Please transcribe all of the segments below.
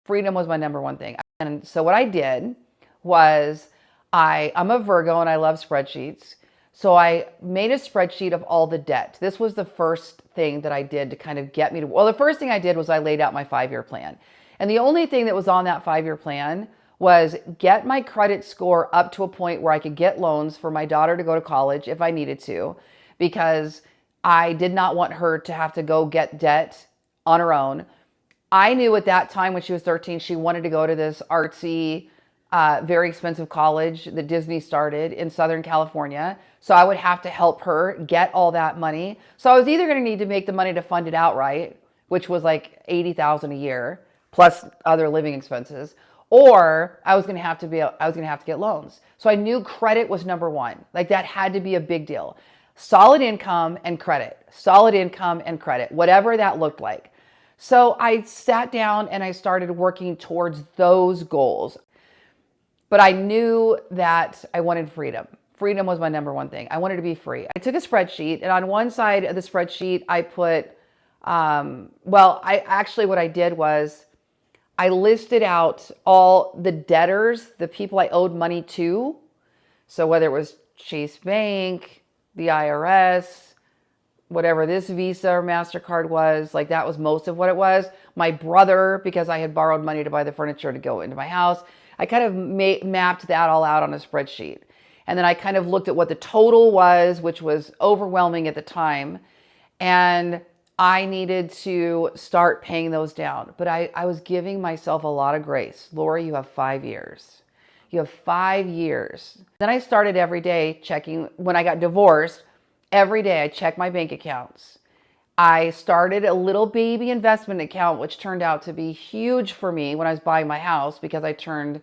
Freedom was my number one thing. And so what I did was I'm a Virgo and I love spreadsheets. So I made a spreadsheet of all the debt. This was the first thing that I did to kind of get me to, well, the first thing I did was I laid out my 5-year plan. And the only thing that was on that 5-year plan was get my credit score up to a point where I could get loans for my daughter to go to college if I needed to, because I did not want her to have to go get debt on her own. I knew at that time when she was 13, she wanted to go to this artsy, very expensive college that Disney started in Southern California. So I would have to help her get all that money. So I was either going to need to make the money to fund it outright, which was like $80,000 a year plus other living expenses, or I was going to have to get loans. So I knew credit was number one. Like that had to be a big deal. Solid income and credit, whatever that looked like. So I sat down and I started working towards those goals. But I knew that I wanted freedom. Freedom was my number one thing. I wanted to be free. I took a spreadsheet, and on one side of the spreadsheet, I put, what I did was I listed out all the debtors, the people I owed money to. So whether it was Chase Bank, the IRS, whatever this Visa or MasterCard was, like that was most of what it was. My brother, because I had borrowed money to buy the furniture to go into my house. I kind of mapped that all out on a spreadsheet. And then I kind of looked at what the total was, which was overwhelming at the time. And I needed to start paying those down. But I was giving myself a lot of grace. Lori, you have 5 years. You have 5 years. Then I started every day checking. When I got divorced, every day I checked my bank accounts. I started a little baby investment account, which turned out to be huge for me when I was buying my house, because I turned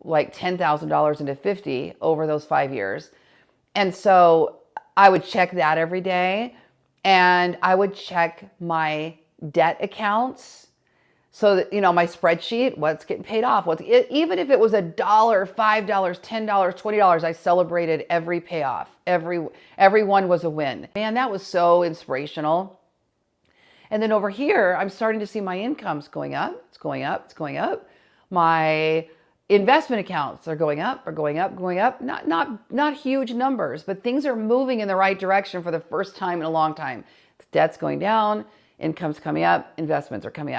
like $10,000 into 50 over those 5 years. And so I would check that every day, and I would check my debt accounts. So that, my spreadsheet, what's getting paid off, even if it was $1, $5, $10, $20, I celebrated every payoff. Every one was a win. Man, that was so inspirational. And then over here, I'm starting to see my incomes going up. It's going up. It's going up. My investment accounts are going up, going up. Not huge numbers, but things are moving in the right direction for the first time in a long time. The debt's going down, income's coming up, investments are coming up.